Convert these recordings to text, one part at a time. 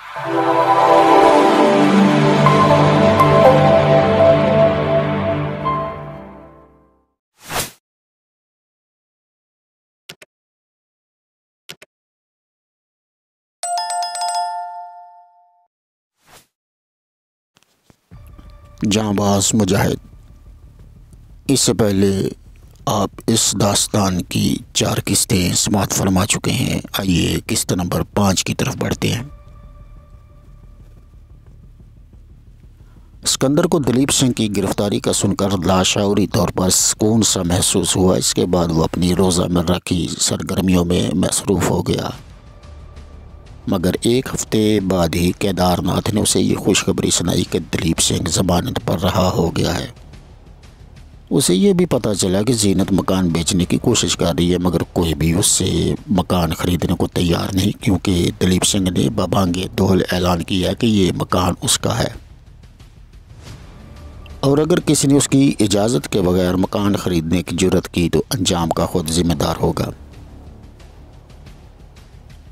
जांबाज मुजाहिद, इससे पहले आप इस दास्तान की 4 किस्तें समाअत फरमा चुके हैं। आइए किस्त नंबर 5 की तरफ बढ़ते हैं। सिकंदर को दिलीप सिंह की गिरफ्तारी का सुनकर लाशौरी तौर पर सुकून सा महसूस हुआ। इसके बाद वो अपनी रोज़मर्रा की सरगर्मियों में मसरूफ़ हो गया। मगर 1 हफ्ते बाद ही केदारनाथ ने उसे ये खुशखबरी सुनाई कि दिलीप सिंह ज़मानत पर रहा हो गया है। उसे ये भी पता चला कि जीनत मकान बेचने की कोशिश कर रही है, मगर कोई भी उससे मकान ख़रीदने को तैयार नहीं, क्योंकि दिलीप सिंह ने बबांगे दोहल ऐलान किया कि ये मकान उसका है और अगर किसी ने उसकी इजाज़त के बगैर मकान ख़रीदने की जुर्रत की तो अंजाम का खुद ज़िम्मेदार होगा।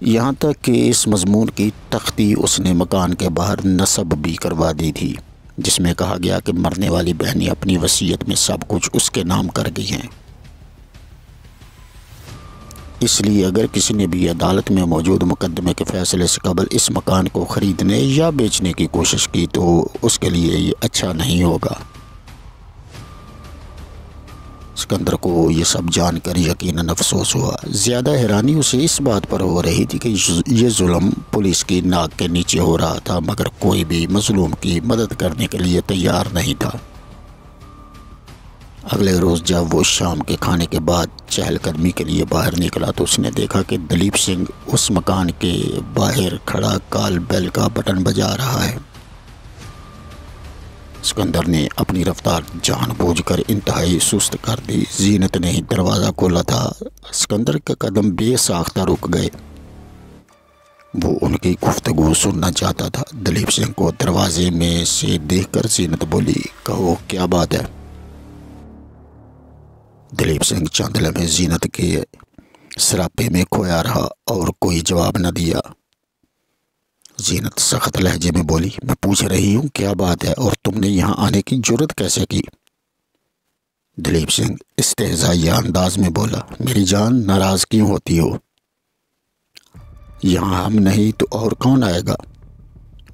यहाँ तक कि इस मज़मून की तख्ती उसने मकान के बाहर नस्ब भी करवा दी थी, जिसमें कहा गया कि मरने वाली बहनें अपनी वसीयत में सब कुछ उसके नाम कर गई हैं। इसलिए अगर किसी ने भी अदालत में मौजूद मुकदमे के फ़ैसले से कबल इस मकान को ख़रीदने या बेचने की कोशिश की तो उसके लिए ये अच्छा नहीं होगा। सिकंदर को ये सब जानकर यकीनन अफसोस हुआ। ज़्यादा हैरानी उसे इस बात पर हो रही थी कि ये जुल्म पुलिस की नाक के नीचे हो रहा था, मगर कोई भी मज़लूम की मदद करने के लिए तैयार नहीं था। अगले रोज़ जब वो शाम के खाने के बाद चहलकदमी के लिए बाहर निकला तो उसने देखा कि दिलीप सिंह उस मकान के बाहर खड़ा कॉल बेल का बटन बजा रहा है। सिकंदर ने अपनी रफ्तार जानबूझकर इंतहाई सुस्त कर दी। जीनत ने ही दरवाज़ा खोला था। सिकंदर के कदम बेसाख्ता रुक गए। वो उनकी गुफ्तगू सुनना चाहता था। दिलीप सिंह को दरवाजे में से देखकर जीनत बोली, कहो क्या बात है? दिलीप सिंह चंद लम्हे जीनत के सरापे में खोया रहा और कोई जवाब न दिया। जीनत सख्त लहजे में बोली, मैं पूछ रही हूँ क्या बात है और तुमने यहाँ आने की जुर्रत कैसे की? दिलीप सिंह इस्तेहज़ाइया अंदाज में बोला, मेरी जान नाराज़ क्यों होती हो? यहाँ हम नहीं तो और कौन आएगा?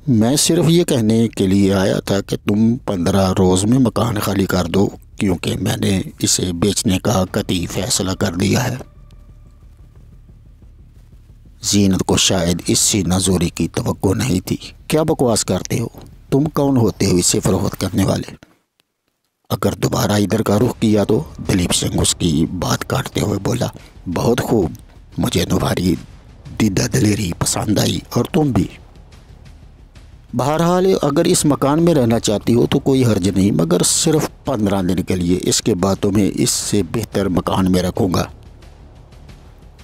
मैं सिर्फ ये कहने के लिए आया था कि तुम 15 रोज़ में मकान खाली कर दो, क्योंकि मैंने इसे बेचने का कतई फ़ैसला कर दिया है। जीनत को शायद इससे नज़ोरी की तवक्को नहीं थी। क्या बकवास करते हो? तुम कौन होते हो इसे फ़रोख्त करने वाले? अगर दोबारा इधर का रुख किया तो? दिलीप सिंह उसकी बात काटते हुए बोला, बहुत खूब, मुझे तुम्हारी दीदा दिलेरी पसंद आई और तुम भी। बहरहाल अगर इस मकान में रहना चाहती हो तो कोई हर्ज नहीं, मगर सिर्फ 15 दिन के लिए। इसके बाद तुम्हें इससे बेहतर मकान में रखूँगा।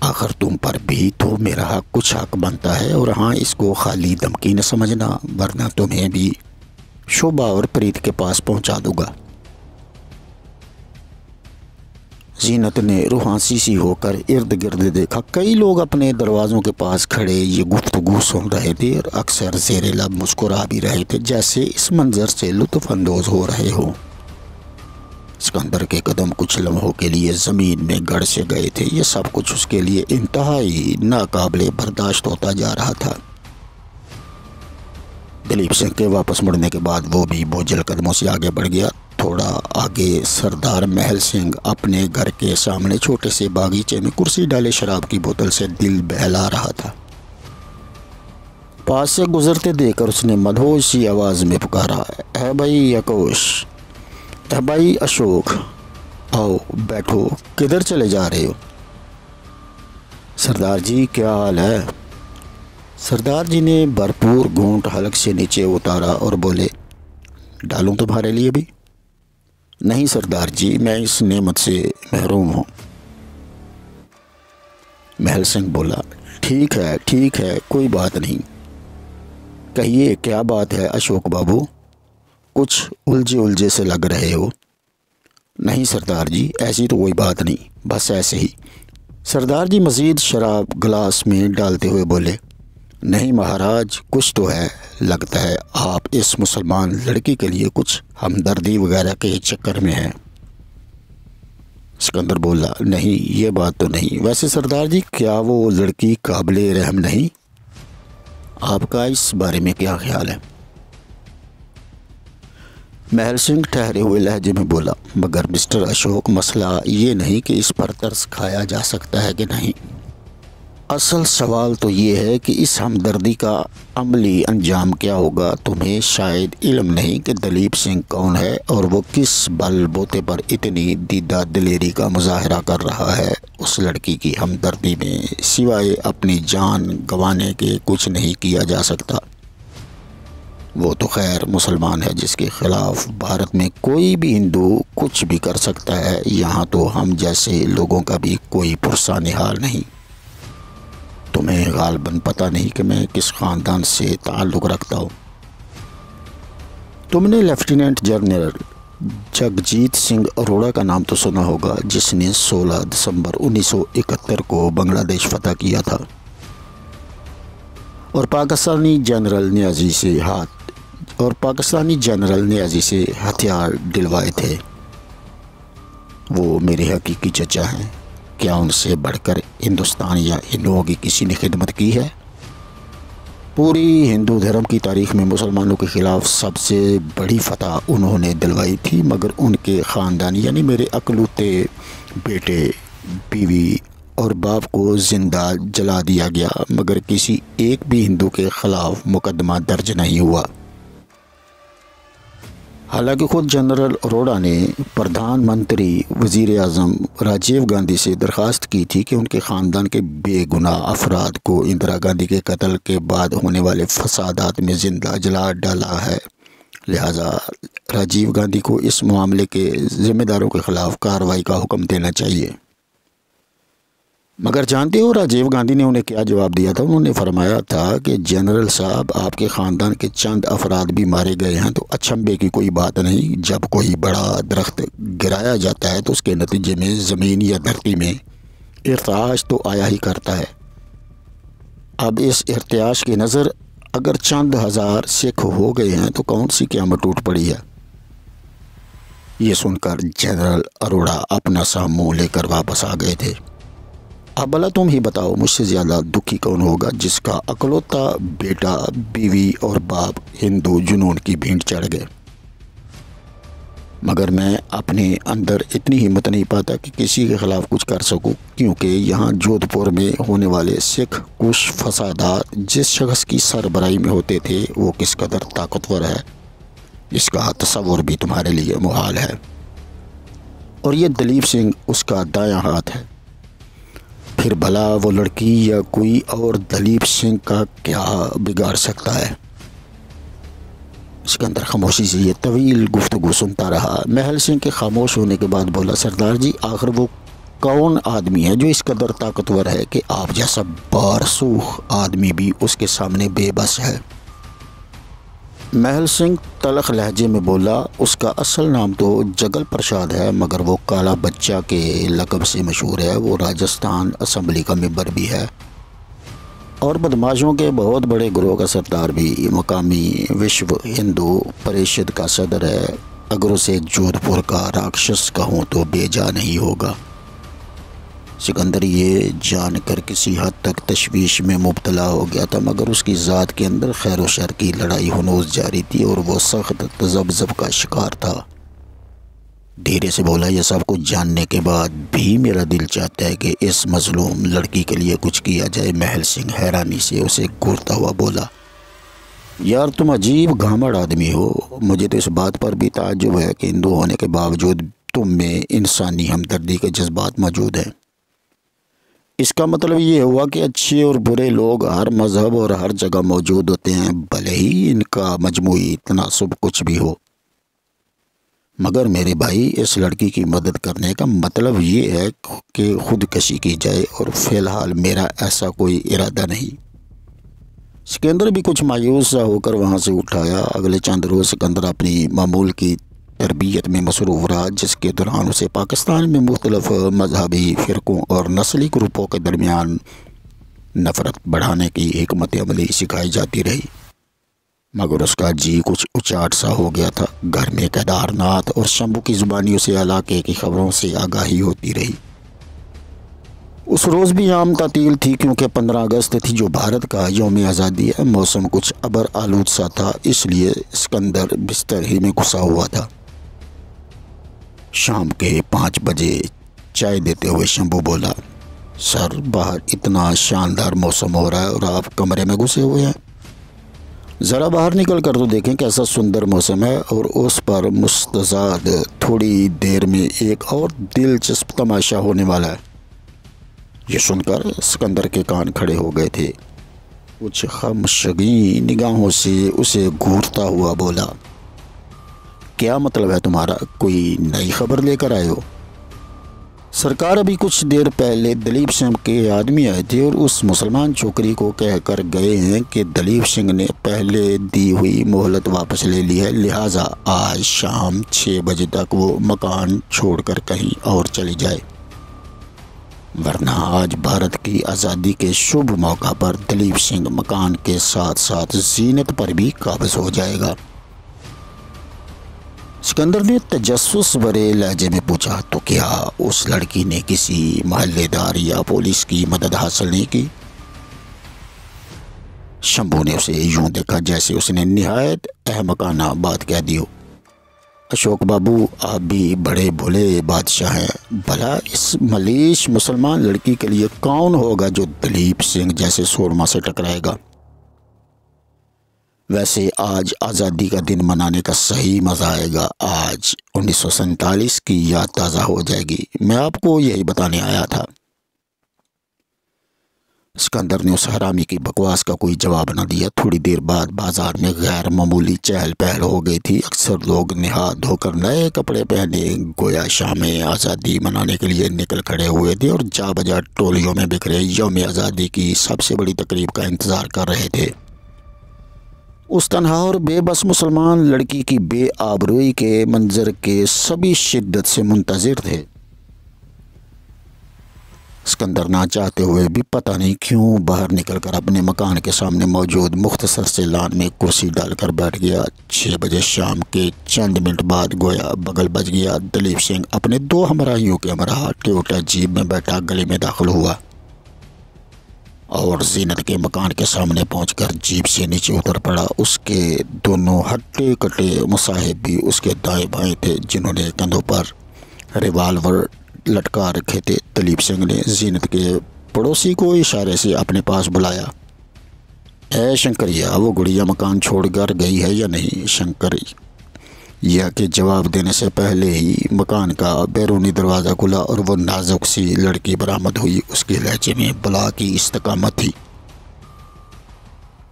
आखिर तुम पर भी तो मेरा कुछ हक बनता है। और हाँ, इसको खाली धमकी न समझना, वरना तुम्हें भी शोभा और प्रीत के पास पहुंचा दूंगा। जीनत ने रूहांसी सी होकर इर्द गिर्द देखा। कई लोग अपने दरवाज़ों के पास खड़े ये गुफ्तगू सुन रहे थे और अक्सर ज़ेरे लब मुस्कुरा भी रहे थे, जैसे इस मंज़र से लुत्फ़ अंदोज़ हो रहे हो। सिकंदर के कदम कुछ लम्हों के लिए ज़मीन में गड़ से गए थे। ये सब कुछ उसके लिए इंतहाई नाकाबिले बर्दाश्त होता जा रहा था। दिलीप सिंह के वापस मुड़ने के बाद वो भी बोझल कदमों से आगे बढ़ गया। थोड़ा आगे सरदार महल सिंह अपने घर के सामने छोटे से बागीचे में कुर्सी डाले शराब की बोतल से दिल बहला रहा था। पास से गुजरते देखकर उसने मधोश सी आवाज़ में पुकारा, है भाई अकोश, है भाई अशोक, आओ बैठो। किधर चले जा रहे हो? सरदार जी क्या हाल है? सरदार जी ने भरपूर घूंट हलक से नीचे उतारा और बोले, डालूं तुम्हारे लिए भी? नहीं सरदार जी, मैं इस नेमत से महरूम हूँ। महल सिंह बोला, ठीक है, कोई बात नहीं। कहिए क्या बात है अशोक बाबू? कुछ उलझे से लग रहे हो। नहीं सरदार जी, ऐसी तो कोई बात नहीं, बस ऐसे ही। सरदार जी मज़ीद शराब गिलास में डालते हुए बोले, नहीं महाराज, कुछ तो है। लगता है आप इस मुसलमान लड़की के लिए कुछ हमदर्दी वगैरह के चक्कर में हैं। सिकंदर बोला, नहीं ये बात तो नहीं। वैसे सरदार जी, क्या वो लड़की काबिले रहम नहीं? आपका इस बारे में क्या ख्याल है? महल सिंह ठहरे हुए लहजे में बोला, मगर मिस्टर अशोक, मसला ये नहीं कि इस पर तरस खाया जा सकता है कि नहीं। असल सवाल तो ये है कि इस हमदर्दी का अमली अंजाम क्या होगा। तुम्हें शायद इल्म नहीं कि दलीप सिंह कौन है और वो किस बल बोते पर इतनी दीदा दिलेरी का मुजाहरा कर रहा है। उस लड़की की हमदर्दी में सिवाय अपनी जान गंवाने के कुछ नहीं किया जा सकता। वो तो खैर मुसलमान है जिसके ख़िलाफ़ भारत में कोई भी हिंदू कुछ भी कर सकता है। यहाँ तो हम जैसे लोगों का भी कोई पुरसा निहाल नहीं। तुम्हें गालबन पता नहीं कि मैं किस ख़ानदान से ताल्लुक़ रखता हूँ। तुमने लेफ्टिनेंट जनरल जगजीत सिंह अरोड़ा का नाम तो सुना होगा, जिसने 16 दिसंबर 1971 को बांग्लादेश फतह किया था और पाकिस्तानी जनरल नियाज़ी से हथियार दिलवाए थे। वो मेरे हकीकी चचा हैं। क्या उनसे बढ़कर हिंदुस्तान या हिंदुओं की किसी ने खिदमत की है? पूरी हिंदू धर्म की तारीख में मुसलमानों के ख़िलाफ़ सबसे बड़ी फतह उन्होंने दिलवाई थी, मगर उनके ख़ानदान यानी मेरे अकलूते बेटे, बीवी और बाप को ज़िंदा जला दिया गया, मगर किसी एक भी हिंदू के ख़िलाफ़ मुकदमा दर्ज नहीं हुआ। हालांकि खुद जनरल अरोड़ा ने प्रधानमंत्री वज़ीर आज़म राजीव गांधी से दरख्वास्त की थी कि उनके ख़ानदान के बेगुनाह अफराद को इंदिरा गांधी के कत्ल के बाद होने वाले फसादात में ज़िंदा जला डाला है, लिहाजा राजीव गांधी को इस मामले के ज़िम्मेदारों के ख़िलाफ़ कार्रवाई का हुक्म देना चाहिए। मगर जानते हो राजीव गांधी ने उन्हें क्या जवाब दिया था? उन्होंने फरमाया था कि जनरल साहब, आपके ख़ानदान के चंद अफराद भी मारे गए हैं तो अचंभे की कोई बात नहीं। जब कोई बड़ा दरख्त गिराया जाता है तो उसके नतीजे में ज़मीन या धरती में इर्तियाश तो आया ही करता है। अब इस इर्तियाश की नज़र अगर चंद हज़ार सिख हो गए हैं तो कौन सी क़यामत टूट पड़ी है। ये सुनकर जनरल अरोड़ा अपना सा मुँह लेकर वापस आ गए थे। अब भला तुम ही बताओ, मुझसे ज़्यादा दुखी कौन होगा जिसका अकलौता बेटा, बीवी और बाप हिंदू जुनून की भींट चढ़ गए। मगर मैं अपने अंदर इतनी हिम्मत नहीं पाता कि किसी के ख़िलाफ़ कुछ कर सकूं, क्योंकि यहाँ जोधपुर में होने वाले सिख कुछ फसादात जिस शख्स की सरबराही में होते थे वो किस कदर ताकतवर है, इसका तस्वुर भी तुम्हारे लिए मुहाल है। और ये दलीप सिंह उसका दायां हाथ है। फिर भला वो लड़की या कोई और दलीप सिंह का क्या बिगाड़ सकता है? सिकंदर खामोशी से ये तवील गुफ्तगू सुनता रहा। महल सिंह के खामोश होने के बाद बोला, सरदार जी, आखिर वो कौन आदमी है जो इस कदर ताकतवर है कि आप जैसा बारसूख आदमी भी उसके सामने बेबस है? महल सिंह तलख लहजे में बोला, उसका असल नाम तो जगल प्रसाद है, मगर वो काला बच्चा के लक़ब से मशहूर है। वो राजस्थान असम्बली का मेंबर भी है और बदमाशों के बहुत बड़े गिरोह का सरदार भी। मकामी विश्व हिंदू परिषद का सदर है। अगर उसे जोधपुर का राक्षस कहूँ तो बेजा नहीं होगा। सिकंदर ये जानकर किसी हद तक तशवीश में मुब्तला हो गया था, मगर उसकी ज़ात के अंदर खैर व शर की लड़ाई हनूज़ जारी थी और वो सख्त तज़ब्ज़ब का शिकार था। धीरे से बोला, यह सब कुछ जानने के बाद भी मेरा दिल चाहता है कि इस मज़लूम लड़की के लिए कुछ किया जाए। महल सिंह हैरानी से उसे घूरता हुआ बोला, यार तुम अजीब घामड़ आदमी हो। मुझे तो इस बात पर भी ताज्जुब है कि हिंदू होने के बावजूद तुम में इंसानी हमदर्दी के जज्बात मौजूद हैं। इसका मतलब ये हुआ कि अच्छे और बुरे लोग हर मज़हब और हर जगह मौजूद होते हैं, भले ही इनका मजमूई तनासुब कुछ भी हो। मगर मेरे भाई, इस लड़की की मदद करने का मतलब ये है कि ख़ुदकशी की जाए और फ़िलहाल मेरा ऐसा कोई इरादा नहीं। सिकंदर भी कुछ मायूस सा होकर वहाँ से उठाया। अगले चंद रोज़ सिकंदर अपनी मामूल की तरबियत में मसरूफ़ रहा, जिसके दौरान उसे पाकिस्तान में मुख्तलिफ़ मजहबी फ़िरक़ों और नस्ली ग्रुपों के दरमियान नफरत बढ़ाने की हिकमत अमली सिखाई जाती रही, मगर उसका जी कुछ उचाट सा हो गया था। घर में केदारनाथ और शंभू की जुबानियों से इलाके की खबरों से आगाही होती रही। उस रोज़ भी आम तातील थी, क्योंकि 15 अगस्त थी, जो भारत का यौम आज़ादी है। मौसम कुछ अबर आलूद सा था, इसलिए सिकंदर बिस्तर ही में घुसा हुआ था। शाम के 5 बजे चाय देते हुए शंभू बोला, सर, बाहर इतना शानदार मौसम हो रहा है और आप कमरे में घुसे हुए हैं। ज़रा बाहर निकल कर तो देखें कैसा सुंदर मौसम है। और उस पर मुस्तज़ाद थोड़ी देर में एक और दिलचस्प तमाशा होने वाला है। ये सुनकर सिकंदर के कान खड़े हो गए थे। कुछ खमशगी निगाहों से उसे घूरता हुआ बोला, क्या मतलब है तुम्हारा? कोई नई खबर लेकर आए हो? सरकार, अभी कुछ देर पहले दलीप सिंह के आदमी आए थे और उस मुसलमान छोकरी को कहकर गए हैं कि दलीप सिंह ने पहले दी हुई मोहलत वापस ले ली है, लिहाजा आज शाम 6 बजे तक वो मकान छोड़कर कहीं और चली जाए, वरना आज भारत की आज़ादी के शुभ मौका पर दलीप सिंह मकान के साथ साथ जीनत पर भी काबिज हो जाएगा। सिकंदर ने तजस्सुस भरे लहजे में पूछा, तो क्या उस लड़की ने किसी महल्लेदार या पुलिस की मदद हासिल नहीं की? शंभू ने उसे यूं देखा जैसे उसने निहायत अहमकाना बात कह दी हो। अशोक बाबू, आप भी बड़े भोले बादशाह हैं। भला इस मलेश मुसलमान लड़की के लिए कौन होगा जो दलीप सिंह जैसे शोरमा से टकराएगा? वैसे आज आज़ादी का दिन मनाने का सही मज़ा आएगा। आज 1947 की याद ताज़ा हो जाएगी। मैं आपको यही बताने आया था। सिकंदर ने उस हरामी की बकवास का कोई जवाब न दिया। थोड़ी देर बाद बाजार में गैर मामूली चहल पहल हो गई थी। अक्सर लोग नहा धोकर नए कपड़े पहने गोया शाम में आज़ादी मनाने के लिए निकल खड़े हुए थे और जा बजा टोलियों में बिखरे यौम आज़ादी की सबसे बड़ी तकरीब का इंतज़ार कर रहे थे। उस तन्हा और बेबस मुसलमान लड़की की बेआबरूई के मंजर के सभी शिद्दत से मुंतज़िर थे। सिकंदर ना चाहते हुए भी पता नहीं क्यों बाहर निकलकर अपने मकान के सामने मौजूद मुख्तसर से लान में कुर्सी डालकर बैठ गया। 6 बजे शाम के चंद मिनट बाद गोया बगल बज गया। दलीप सिंह अपने 2 हमराहियों के हमरा टोयोटा जीप में बैठा गली में दाखिल हुआ और जीनत के मकान के सामने पहुंचकर जीप से नीचे उतर पड़ा। उसके दोनों हट्टे कटे मुसाहिब भी उसके दाएं बाएं थे, जिन्होंने कंधों पर रिवाल्वर लटका रखे थे। दलीप सिंह ने जीनत के पड़ोसी को इशारे से अपने पास बुलाया। ऐ शंकरिया, वो गुड़िया मकान छोड़कर गई है या नहीं? शंकरिया के जवाब देने से पहले ही मकान का बैरूनी दरवाज़ा खुला और वो नाजुक सी लड़की बरामद हुई। उसके लहजे में बला की इस्तकामत थी।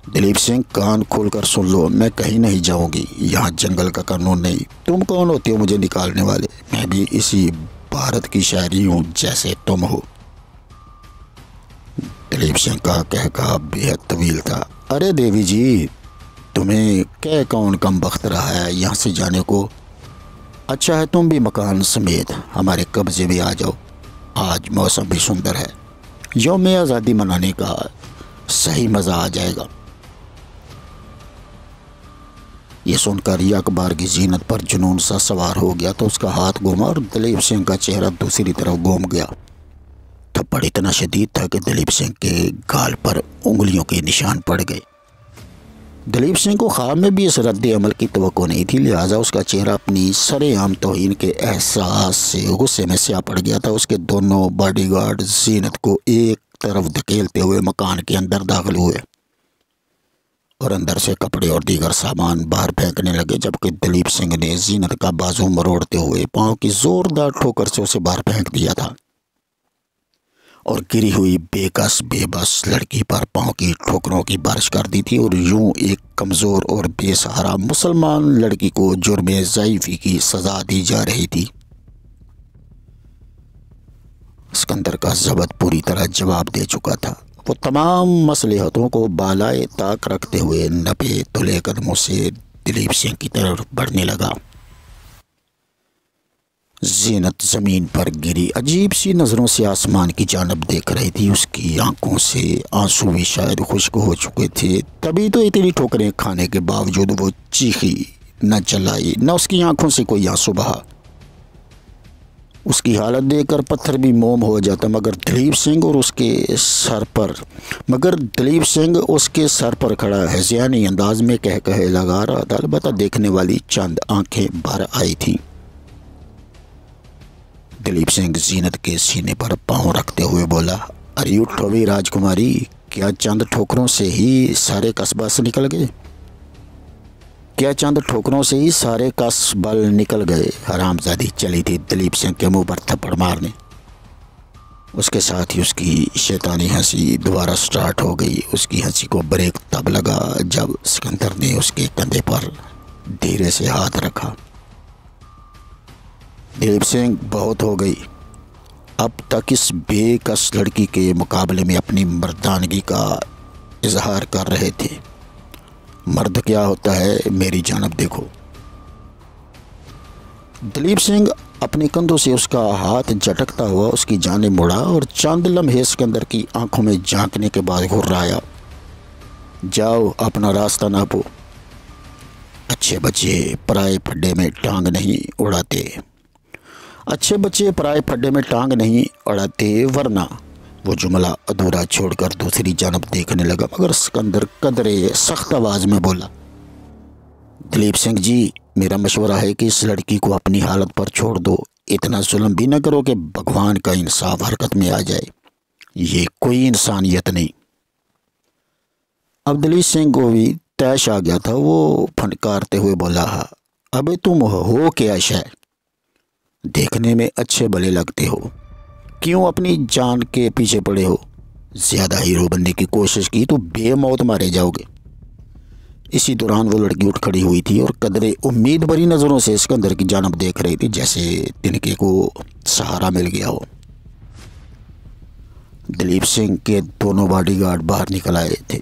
दलीप सिंह, कान खोलकर सुन लो, मैं कहीं नहीं जाऊंगी। यहाँ जंगल का कानून नहीं। तुम कौन होती हो मुझे निकालने वाले? मैं भी इसी भारत की शायरी हूँ जैसे तुम हो। दलीप सिंह का कहका बेहद तवील था। अरे देवी जी, तुम्हें क्या कौन कम बख्त रहा है यहाँ से जाने को? अच्छा है तुम भी मकान समेत हमारे कब्जे में आ जाओ। आज मौसम भी सुंदर है, यौम आज़ादी मनाने का सही मज़ा आ जाएगा। ये सुनकर अकबर की जीनत पर जुनून सा सवार हो गया तो उसका हाथ घूमा और दलीप सिंह का चेहरा दूसरी तरफ घूम गया। थप्पड़ इतना शदीद था कि दलीप सिंह के गाल पर उंगलियों के निशान पड़ गए। दलीप सिंह को ख्वाब में भी इस रद्द अमल की तवक्को नहीं थी, लिहाजा उसका चेहरा अपनी सरेआम तौहीन के एहसास से गुस्से में स्याह पड़ गया था। उसके दोनों बॉडीगार्ड जीनत को एक तरफ धकेलते हुए मकान के अंदर दाखिल हुए और अंदर से कपड़े और दीगर सामान बाहर फेंकने लगे, जबकि दलीप सिंह ने जीनत का बाजू मरोड़ते हुए पाँव की जोरदार ठोकर से उसे बाहर फेंक दिया था और गिरी हुई बेकस बेबस लड़की पर पाँव की ठोकरों की बारिश कर दी थी। और यूं एक कमज़ोर और बेसहारा मुसलमान लड़की को जुर्मे ज़ईफ़ी की सज़ा दी जा रही थी। सिकंदर का ज़ब्त पूरी तरह जवाब दे चुका था। वो तमाम मसलहतों को बालाए ताक रखते हुए नपे तुले कदमों से दलीप सिंह की तरफ बढ़ने लगा। ज़ीनत ज़मीन पर गिरी अजीब सी नज़रों से आसमान की जानब देख रही थी। उसकी आंखों से आंसू भी शायद खुश्क हो चुके थे। तभी तो इतनी ठोकरें खाने के बावजूद वो चीखी न चिल्लाई, न उसकी आंखों से कोई आंसू बहा। उसकी हालत देखकर पत्थर भी मोम हो जाता। मगर दलीप सिंह उसके सर पर खड़ा हज़ियानी अंदाज में कह कहे लगा रहा था। अलबत्ता देखने वाली चंद आंखें भर आई थीं। दलीप सिंह ज़ीनत के सीने पर पाँव रखते हुए बोला, अरे उठो भी राजकुमारी, क्या चंद ठोकरों से ही सारे कस्बा से निकल गए? क्या चंद ठोकरों से ही सारे कसबल निकल गए? हरामजादी चली थी दलीप सिंह के मुंह पर थप्पड़ मारने। उसके साथ ही उसकी शैतानी हंसी दोबारा स्टार्ट हो गई। उसकी हंसी को ब्रेक तब लगा जब सिकंदर ने उसके कंधे पर धीरे से हाथ रखा। दलीप सिंह, बहुत हो गई। अब तक इस बेकस लड़की के मुकाबले में अपनी मर्दानगी का इजहार कर रहे थे। मर्द क्या होता है, मेरी जानब देखो। दलीप सिंह अपने कंधों से उसका हाथ झटकता हुआ उसकी जानिब मुड़ा और चंद लम्हे सिकंदर की आंखों में झांकने के बाद घुर्राया, जाओ अपना रास्ता नापो। अच्छे बच्चे पराए फड्डे में टांग नहीं उड़ाते। अच्छे बच्चे पराए फड्डे में टांग नहीं अड़ाते, वरना। वो जुमला अधूरा छोड़कर दूसरी जानब देखने लगा। मगर सिकंदर कदरे सख्त आवाज़ में बोला, दलीप सिंह जी, मेरा मशवरा है कि इस लड़की को अपनी हालत पर छोड़ दो। इतना जुल्म भी न करो कि भगवान का इंसाफ हरकत में आ जाए। ये कोई इंसानियत नहीं। अब दलीप सिंह को भी तैश आ गया था। वो फनकारते हुए बोला, अबे तुम हो क्या शय? देखने में अच्छे भले लगते हो, क्यों अपनी जान के पीछे पड़े हो? ज़्यादा हीरो बनने की कोशिश की तो बेमौत मारे जाओगे। इसी दौरान वो लड़की उठ खड़ी हुई थी और कदरे उम्मीद भरी नज़रों से सिकंदर की जानब देख रही थी, जैसे तिनके को सहारा मिल गया हो। दलीप सिंह के दोनों बॉडीगार्ड बाहर निकल आए थे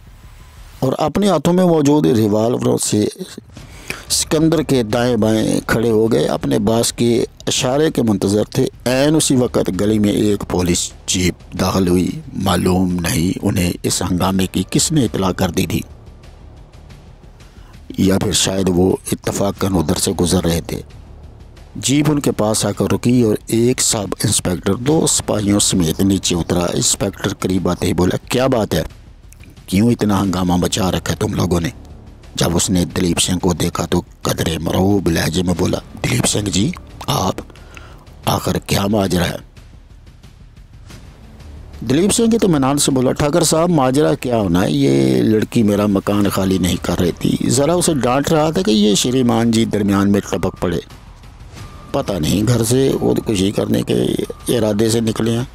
और अपने हाथों में मौजूद रिवाल्वरों से सिकंदर के दाएं बाएं खड़े हो गए। अपने बास के इशारे के मुंतज़र थे। ऐन उसी वक़्त गली में एक पुलिस जीप दाखिल हुई। मालूम नहीं उन्हें इस हंगामे की किसने इतला कर दी थी, या फिर शायद वो इत्तफाकन उधर से गुजर रहे थे। जीप उनके पास आकर रुकी और एक सब इंस्पेक्टर दो सिपाहियों समेत नीचे उतरा। इंस्पेक्टर करीब आते ही बोला, क्या बात है, क्यों इतना हंगामा मचा रखा है तुम लोगों ने? जब उसने दलीप सिंह को देखा तो कदरे मरऊब लहजे में बोला, दलीप सिंह जी, आप आखिर क्या माजरा है? दलीप सिंह के तो मैनान से बोला, ठाकर साहब, माजरा क्या होना है, ये लड़की मेरा मकान खाली नहीं कर रही थी। ज़रा उसे डांट रहा था कि ये श्रीमान जी दरमियान में टपक पड़े। पता नहीं घर से खुदकुशी करने के इरादे से निकले हैं।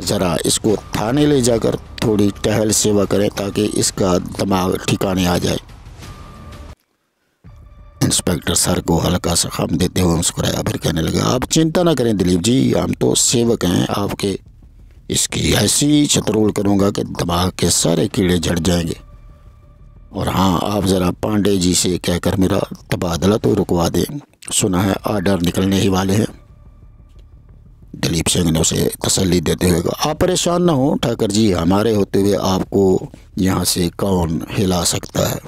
ज़रा इसको थाने ले जाकर थोड़ी टहल सेवा करें ताकि इसका दिमाग ठिकाने आ जाए। इंस्पेक्टर सर को हल्का सा खम देते हुए मुस्कुराया, फिर कहने लगा, आप चिंता ना करें दलीप जी, हम तो सेवक हैं आपके। इसकी ऐसी चतरोल करूँगा कि दिमाग के सारे कीड़े झड़ जाएंगे। और हाँ, आप ज़रा पांडे जी से कहकर मेरा तबादला तो रुकवा दें, सुना है आर्डर निकलने ही वाले हैं। दलीप सिंह ने उसे तसल्ली देते हुए कहा, आप परेशान ना हो ठाकर जी, हमारे होते हुए आपको यहाँ से कौन हिला सकता है।